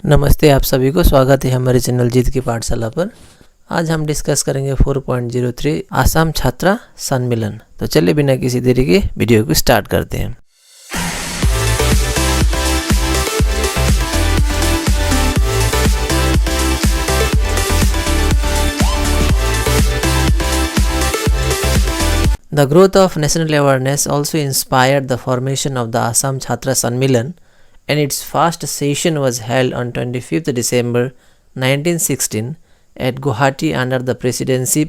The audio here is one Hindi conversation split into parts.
नमस्ते, आप सभी को स्वागत है हमारे चैनल जीत की पाठशाला पर। आज हम डिस्कस करेंगे 4.03 आसाम छात्रा सम्मेलन। तो चलिए बिना किसी देरी के वीडियो को स्टार्ट करते हैं। The growth of national awareness also inspired the formation of the Assam Chhatra Sammelan, and its first session was held on 25th December 1916 at Guwahati under the presidency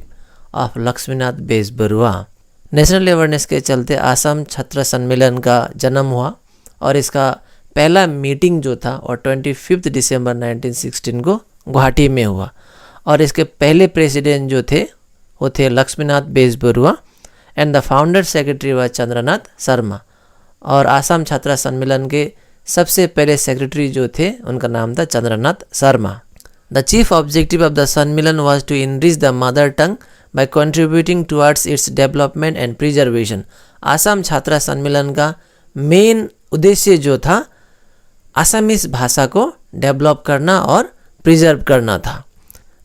of Lakshminath Bezbarua। National awareness के चलते आसाम छात्र सम्मेलन का जन्म हुआ और इसका पहला मीटिंग जो था और 25 दिसंबर 1916 को गुवाहाटी में हुआ और इसके पहले प्रेसिडेंट जो थे वो थे Lakshminath Bezbaroa and the founder secretary व चंद्रनाथ शर्मा। और आसाम छात्रा सम्मेलन के सबसे पहले सेक्रेटरी जो थे उनका नाम था Chandranath Sharma. The chief objective of the Sammelan was to enrich the mother tongue by contributing towards its development and preservation. Assam Chhatra Sammelan का मेन उद्देश्य जो था आसामीज भाषा को डेवलप करना और प्रिजर्व करना था।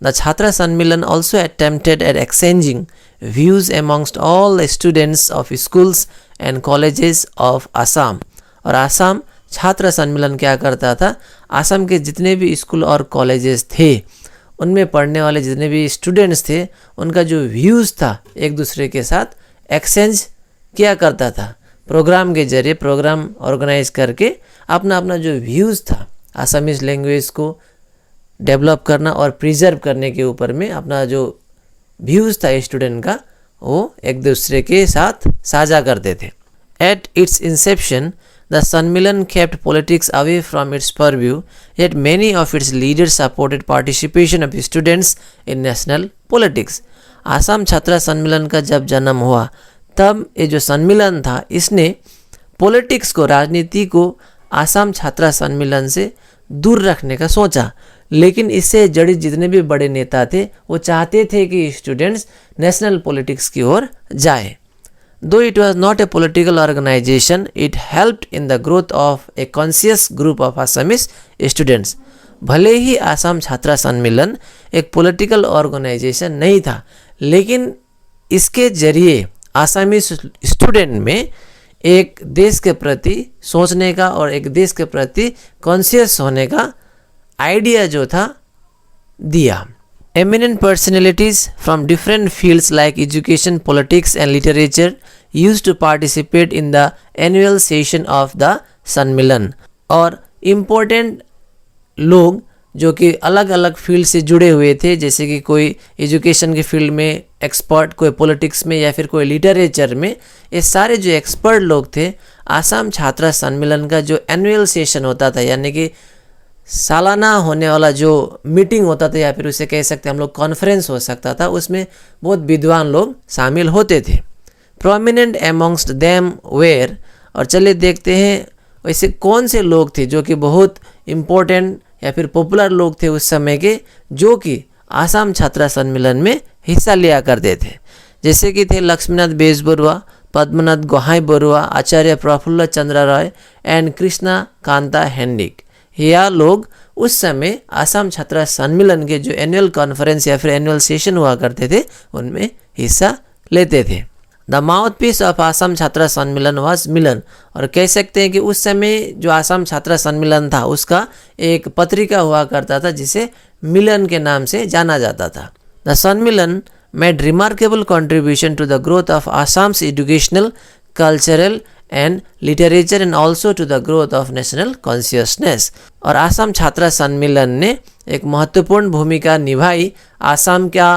द छात्रा सम्मेलन also attempted at exchanging views amongst all the students of schools and colleges of Assam। और आसाम छात्र सम्मेलन क्या करता था, आसाम के जितने भी स्कूल और कॉलेजेस थे उनमें पढ़ने वाले जितने भी स्टूडेंट्स थे उनका जो व्यूज़ था एक दूसरे के साथ एक्सचेंज किया करता था। प्रोग्राम के जरिए प्रोग्राम ऑर्गेनाइज करके अपना अपना जो व्यूज़ था आसामीज लैंग्वेज को डेवलप करना और प्रिजर्व करने के ऊपर में अपना जो व्यूज़ था स्टूडेंट का वो एक दूसरे के साथ साझा करते थे। At its inception the Sammelan kept politics away from its purview, yet many of its leaders supported participation of students in national politics। Assam Chhatra Sammelan का जब जन्म हुआ तब ये जो सम्मेलन था इसने पॉलिटिक्स को, राजनीति को आसाम छात्रा सम्मेलन से दूर रखने का सोचा, लेकिन इससे जड़ित जितने भी बड़े नेता थे वो चाहते थे कि स्टूडेंट्स नेशनल पॉलिटिक्स की ओर जाए। Though it was not a political organization, it helped in the growth of a conscious group of Assamese students। भले ही आसाम छात्रा सम्मेलन एक पॉलिटिकल ऑर्गेनाइजेशन नहीं था, लेकिन इसके जरिए आसामी स्टूडेंट में एक देश के प्रति सोचने का और एक देश के प्रति कॉन्शियस होने का आइडिया जो था दिया। Eminent personalities from different fields like education, politics and literature used to participate in the annual session of the सम्मेलन। और इम्पोर्टेंट लोग जो कि अलग अलग फील्ड से जुड़े हुए थे, जैसे कि कोई एजुकेशन के फील्ड में एक्सपर्ट, कोई पॉलिटिक्स में या फिर कोई लिटरेचर में, ये सारे जो एक्सपर्ट लोग थे आसाम छात्रा सम्मेलन का जो एनुअल सेशन होता था यानी कि सालाना होने वाला जो मीटिंग होता था या फिर उसे कह सकते हैं हम लोग कॉन्फ्रेंस हो सकता था, उसमें बहुत विद्वान लोग शामिल होते थे। प्रोमिनेंट एमोंगस्ट देम वेयर, और चलिए देखते हैं वैसे कौन से लोग थे जो कि बहुत इम्पोर्टेंट या फिर पॉपुलर लोग थे उस समय के, जो कि आसाम छात्रा सम्मेलन में हिस्सा लिया करते थे। जैसे कि थे लक्ष्मीनाथ बेजबरुआ, पद्मनाथ गोहाई बरुआ, आचार्य प्रफुल्ल चंद्र राय एंड कृष्णा कांता हेंडिक। यह लोग उस समय आसाम छात्रा सम्मेलन के जो एनुअल कॉन्फ्रेंस या फिर एनुअल सेशन हुआ करते थे उनमें हिस्सा लेते थे। The mouthpiece of Assam Chhatra Sammelan was मिलन, और कह सकते हैं कि उस समय जो आसाम छात्रा सम्मेलन था उसका एक पत्रिका हुआ करता था जिसे मिलन के नाम से जाना जाता था। The Sammelan made remarkable contribution to the growth of Assam's educational, cultural and literature and also to the growth of national consciousness. और आसाम छात्रा सम्मेलन ने एक महत्वपूर्ण भूमिका निभाई आसाम का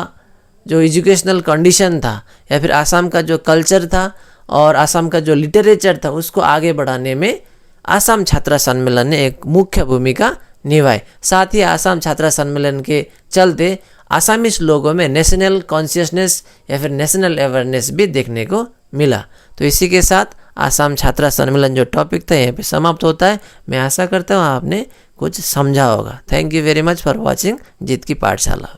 जो एजुकेशनल कंडीशन था या फिर आसाम का जो कल्चर था और आसाम का जो लिटरेचर था उसको आगे बढ़ाने में आसाम छात्रा सम्मेलन ने एक मुख्य भूमिका निभाई। साथ ही आसाम छात्रा सम्मेलन के चलते आसामीज लोगों में नेशनल कॉन्शियसनेस या फिर नेशनल अवेयरनेस भी देखने को मिला। तो इसी के साथ आसाम छात्रा सम्मेलन जो टॉपिक था यहाँ पे समाप्त होता है। मैं आशा करता हूँ आपने कुछ समझा होगा। Thank you very much for watching Jeet की पाठशाला।